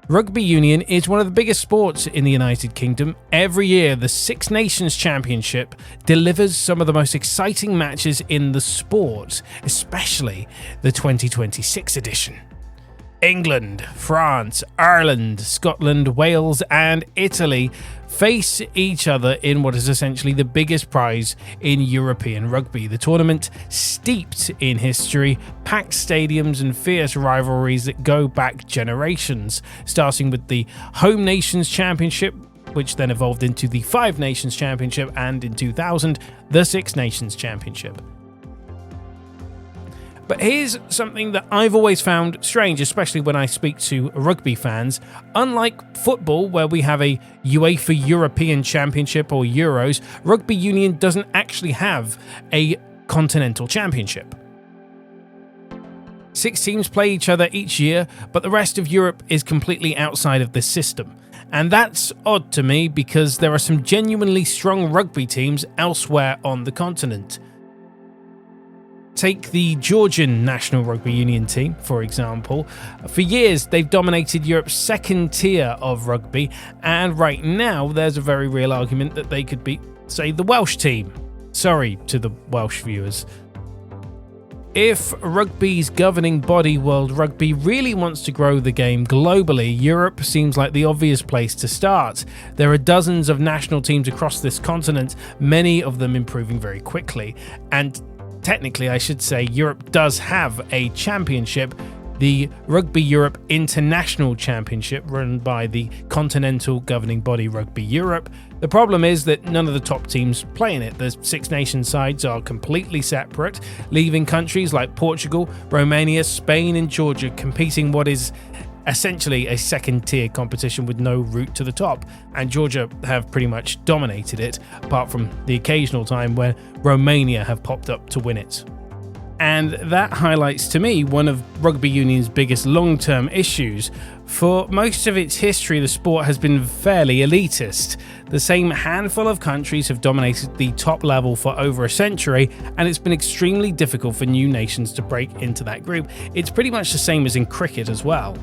Rugby union is one of the biggest sports in the United Kingdom. Every year, the Six Nations Championship delivers some of the most exciting matches in the sport, especially the 2026 edition. England, France, Ireland, Scotland, Wales, and Italy face each other in what is essentially the biggest prize in European rugby. The tournament, steeped in history, packed stadiums, and fierce rivalries that go back generations, starting with the Home Nations Championship, which then evolved into the Five Nations Championship, and in 2000, the Six Nations Championship. But here's something that I've always found strange, especially when I speak to rugby fans. Unlike football, where we have a UEFA European Championship or Euros, rugby union doesn't actually have a continental championship. 6 teams play each other each year, but the rest of Europe is completely outside of this system. And that's odd to me because there are some genuinely strong rugby teams elsewhere on the continent. Take the Georgian national rugby union team, for example. For years, they've dominated Europe's second tier of rugby, and right now, there's a very real argument that they could beat, say, the Welsh team. Sorry to the Welsh viewers. If rugby's governing body, World Rugby, really wants to grow the game globally, Europe seems like the obvious place to start. There are dozens of national teams across this continent, many of them improving very quickly, and technically, I should say, Europe does have a championship, the Rugby Europe International Championship, run by the continental governing body Rugby Europe. The problem is that none of the top teams play in it. The Six Nations sides are completely separate, leaving countries like Portugal, Romania, Spain, and Georgia competing what is essentially a second-tier competition with no route to the top, and Georgia have pretty much dominated it, apart from the occasional time where Romania have popped up to win it. And that highlights to me one of rugby union's biggest long-term issues. For most of its history, the sport has been fairly elitist. The same handful of countries have dominated the top level for over a century, and it's been extremely difficult for new nations to break into that group. It's pretty much the same as in cricket as well.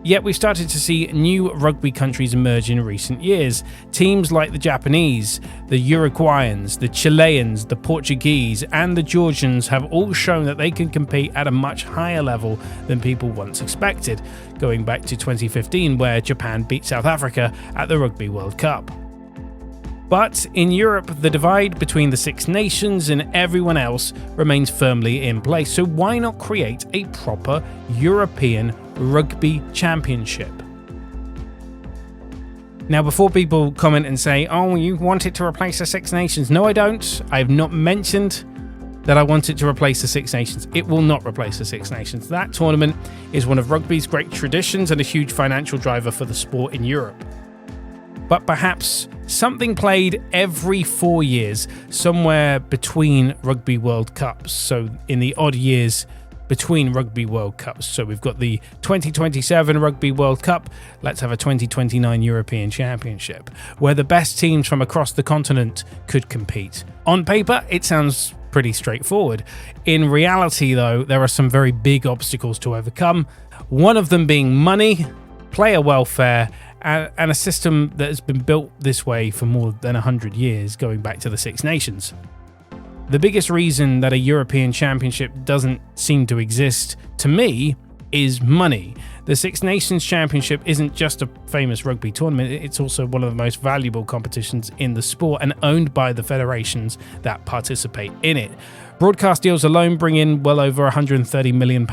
Yet we've started to see new rugby countries emerge in recent years. Teams like the Japanese, the Uruguayans, the Chileans, the Portuguese, and the Georgians have all shown that they can compete at a much higher level than people once expected, going back to 2015 where Japan beat South Africa at the Rugby World Cup. But in Europe, the divide between the Six Nations and everyone else remains firmly in place, so why not create a proper European Rugby Championship? Now, before people comment and say, oh, you want it to replace the Six Nations. No, I don't. I have not mentioned that I want it to replace the Six Nations. It will not replace the Six Nations. That tournament is one of rugby's great traditions and a huge financial driver for the sport in Europe. But perhaps something played every 4 years, somewhere between Rugby World Cups. So in the odd years between Rugby World Cups. So we've got the 2027 Rugby World Cup. Let's have a 2029 European Championship, where the best teams from across the continent could compete. On paper, it sounds pretty straightforward. In reality, though, there are some very big obstacles to overcome. One of them being money, player welfare, and a system that has been built this way for more than 100 years, going back to the Six Nations. The biggest reason that a European Championship doesn't seem to exist, to me, is money. The Six Nations Championship isn't just a famous rugby tournament, it's also one of the most valuable competitions in the sport and owned by the federations that participate in it. Broadcast deals alone bring in well over £130 million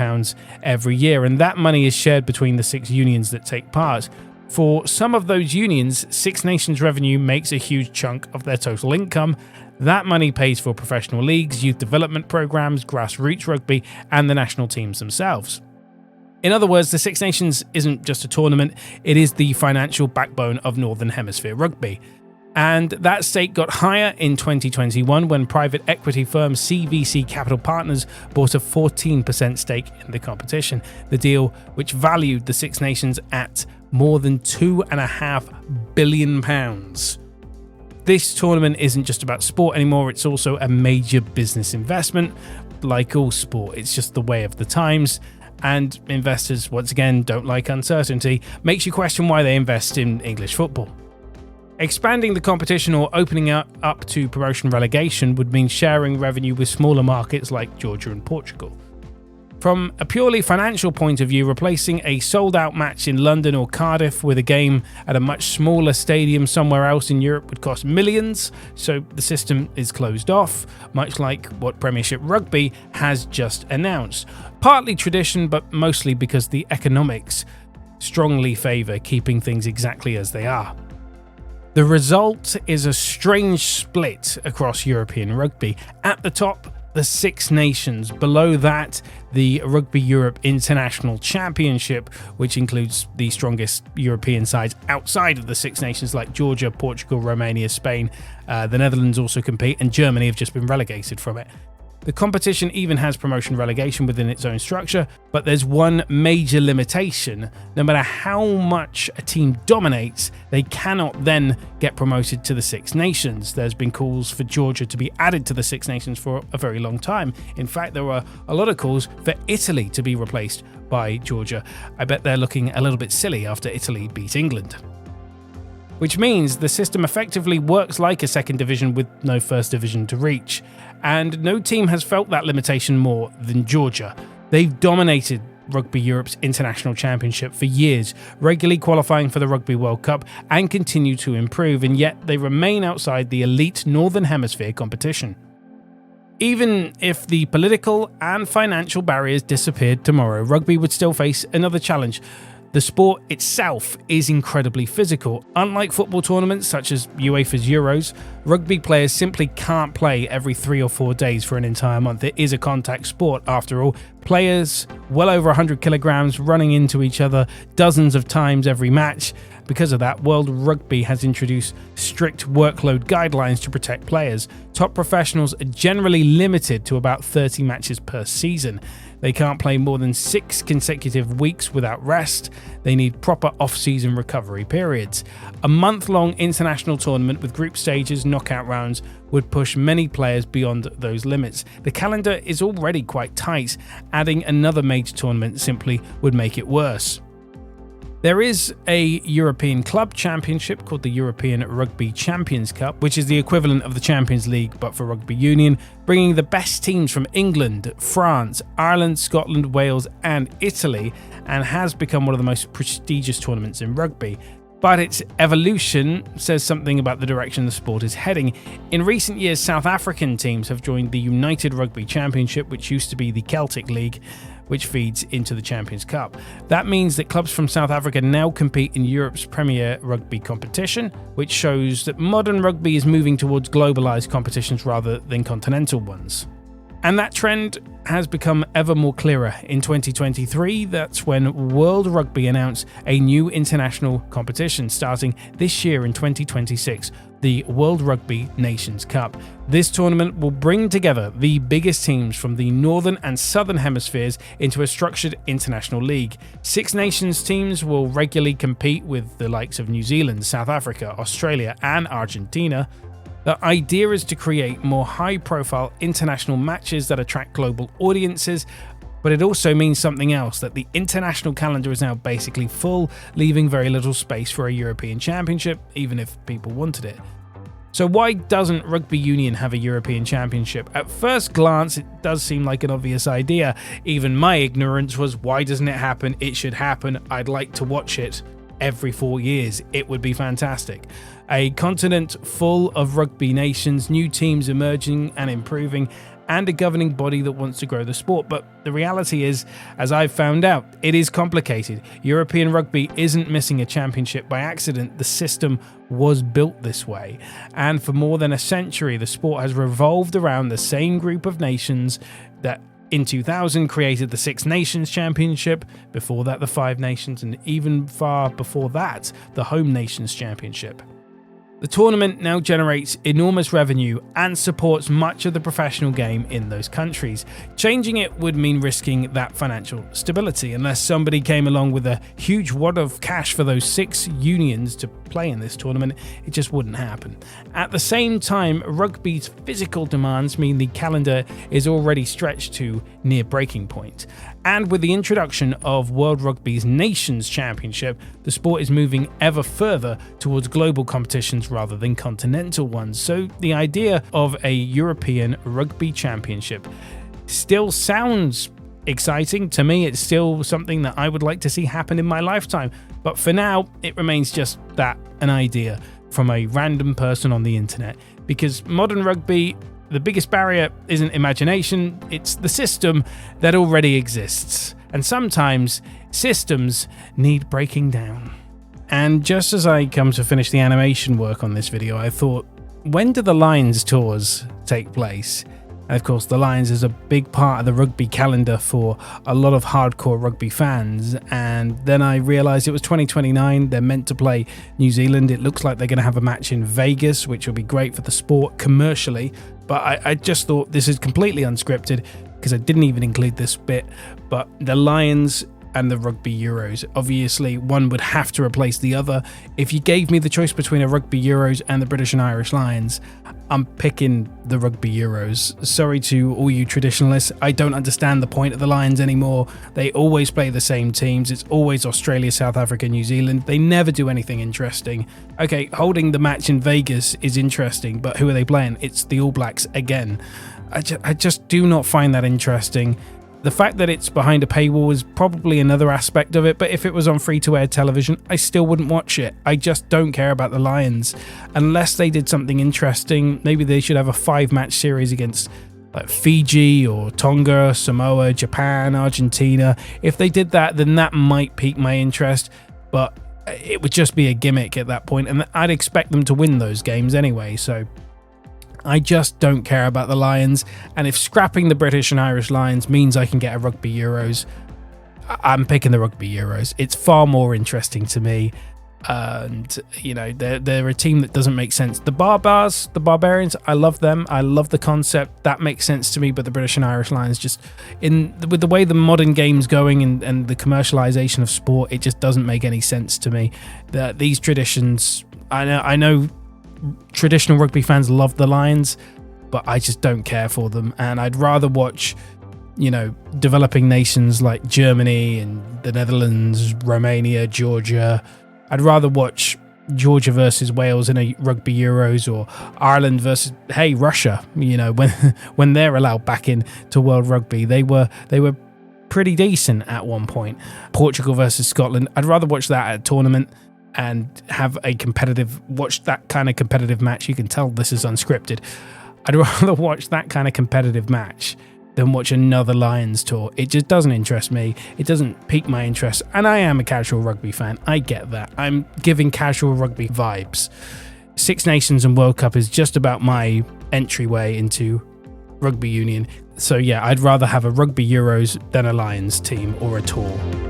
every year, and that money is shared between the 6 unions that take part. For some of those unions, Six Nations revenue makes a huge chunk of their total income. That money pays for professional leagues, youth development programs, grassroots rugby, and the national teams themselves. In other words, the Six Nations isn't just a tournament, it is the financial backbone of Northern Hemisphere rugby. And that stake got higher in 2021 when private equity firm CVC Capital Partners bought a 14% stake in the competition. The deal, which valued the Six Nations at more than £2.5 billion. This tournament isn't just about sport anymore, it's also a major business investment. Like all sport, it's just the way of the times. and investors, once again, don't like uncertainty, makes you question why they invest in English football. Expanding the competition or opening up to promotion relegation would mean sharing revenue with smaller markets like Georgia and Portugal. From a purely financial point of view, replacing a sold-out match in London or Cardiff with a game at a much smaller stadium somewhere else in Europe would cost millions, so the system is closed off, much like what Premiership Rugby has just announced. Partly tradition, but mostly because the economics strongly favour keeping things exactly as they are. The result is a strange split across European rugby. At the top, the Six Nations. Below that, the Rugby Europe International Championship, which includes the strongest European sides outside of the Six Nations like Georgia, Portugal, Romania, Spain. The Netherlands also compete, and Germany have just been relegated from it. The competition even has promotion relegation within its own structure, but there's one major limitation. No matter how much a team dominates, they cannot then get promoted to the Six Nations. There's been calls for Georgia to be added to the Six Nations for a very long time. In fact, there were a lot of calls for Italy to be replaced by Georgia. I bet they're looking a little bit silly after Italy beat England. Which means the system effectively works like a second division with no first division to reach. And no team has felt that limitation more than Georgia. They've dominated Rugby Europe's International Championship for years, regularly qualifying for the Rugby World Cup and continue to improve, and yet they remain outside the elite Northern Hemisphere competition. Even if the political and financial barriers disappeared tomorrow, rugby would still face another challenge. The sport itself is incredibly physical. Unlike football tournaments such as UEFA's Euros, rugby players simply can't play every 3 or 4 days for an entire month. It is a contact sport after all. Players well over 100 kilograms running into each other dozens of times every match. Because of that, World Rugby has introduced strict workload guidelines to protect players. Top professionals are generally limited to about 30 matches per season. They can't play more than 6 consecutive weeks without rest. They need proper off-season recovery periods. A month-long international tournament with group stages, knockout rounds, would push many players beyond those limits. The calendar is already quite tight. Adding another major tournament simply would make it worse. There is a European Club Championship called the European Rugby Champions Cup, which is the equivalent of the Champions League but for rugby union, bringing the best teams from England, France, Ireland, Scotland, Wales and Italy, and has become one of the most prestigious tournaments in rugby. But its evolution says something about the direction the sport is heading. In recent years, South African teams have joined the United Rugby Championship, which used to be the Celtic League, which feeds into the Champions Cup. That means that clubs from South Africa now compete in Europe's premier rugby competition, which shows that modern rugby is moving towards globalized competitions rather than continental ones. And that trend has become ever more clearer. In 2023, that's when World Rugby announced a new international competition starting this year in 2026, the World Rugby Nations Cup. This tournament will bring together the biggest teams from the Northern and Southern Hemispheres into a structured international league. Six Nations teams will regularly compete with the likes of New Zealand, South Africa, Australia, and Argentina. The idea is to create more high-profile international matches that attract global audiences, but it also means something else, that the international calendar is now basically full, leaving very little space for a European Championship, even if people wanted it. So why doesn't Rugby Union have a European Championship? At first glance, it does seem like an obvious idea. Even my ignorance was, why doesn't it happen? It should happen. I'd like to watch it every 4 years. It would be fantastic. A continent full of rugby nations, new teams emerging and improving, and a governing body that wants to grow the sport. But the reality is, as I've found out, it is complicated. European rugby isn't missing a championship by accident. The system was built this way. And for more than a century, the sport has revolved around the same group of nations that in 2000 created the Six Nations Championship, before that the Five Nations, and even far before that, the Home Nations Championship. The tournament now generates enormous revenue and supports much of the professional game in those countries. Changing it would mean risking that financial stability unless somebody came along with a huge wad of cash for those 6 unions to play in this tournament. It just wouldn't happen. At the same time, rugby's physical demands mean the calendar is already stretched to near breaking point. And with the introduction of World Rugby Nations Championship, the sport is moving ever further towards global competitions rather than continental ones. So the idea of a European Rugby Championship still sounds exciting. To me, it's still something that I would like to see happen in my lifetime. But for now, it remains just that, an idea from a random person on the internet. Because modern rugby, the biggest barrier isn't imagination, it's the system that already exists. And sometimes systems need breaking down. And just as I come to finish the animation work on this video, I thought, when do the Lions tours take place? And of course, the Lions is a big part of the rugby calendar for a lot of hardcore rugby fans. And then I realized it was 2029. They're meant to play New Zealand. It looks like they're going to have a match in Vegas, which will be great for the sport commercially. But I just thought this is completely unscripted because I didn't even include this bit. But the Lions and the Rugby Euros, obviously one would have to replace the other. If you gave me the choice between a Rugby Euros and the British and Irish Lions, I'm picking the Rugby Euros. Sorry to all you traditionalists, I don't understand the point of the Lions anymore. They always play the same teams. It's always Australia, South Africa, New Zealand. They never do anything interesting. Okay, holding the match in Vegas is interesting, but who are they playing? It's the All Blacks again. I just do not find that interesting. The fact that it's behind a paywall is probably another aspect of it, but if it was on free-to-air television, I still wouldn't watch it. I just don't care about the Lions. Unless they did something interesting, maybe they should have a 5-match series against like Fiji or Tonga, Samoa, Japan, Argentina. If they did that, then that might pique my interest, but it would just be a gimmick at that point, and I'd expect them to win those games anyway, so I just don't care about the Lions. And if scrapping the British and Irish Lions means I can get a Rugby Euros, I'm picking the Rugby Euros. It's far more interesting to me. And, you know, they're a team that doesn't make sense. The Barbarians, I love them. I love the concept. That makes sense to me. But the British and Irish Lions, just with the way the modern game's going and the commercialization of sport, it just doesn't make any sense to me. These traditions, I know traditional rugby fans love the Lions, but I just don't care for them, and I'd rather watch, you know, developing nations like Germany and the Netherlands, Romania, Georgia. I'd rather watch Georgia versus Wales in a Rugby Euros, or Ireland versus Russia. You know, when they're allowed back in to World Rugby, they were pretty decent at one point. Portugal versus Scotland. I'd rather watch that at a tournament and have watch that kind of competitive match. You can tell this is unscripted. I'd rather watch that kind of competitive match than watch another Lions tour. It just doesn't interest me. It doesn't pique my interest. And I am a casual rugby fan. I get that. I'm giving casual rugby vibes. Six Nations and World Cup is just about my entryway into rugby union. So yeah, I'd rather have a Rugby Euros than a Lions team or a tour.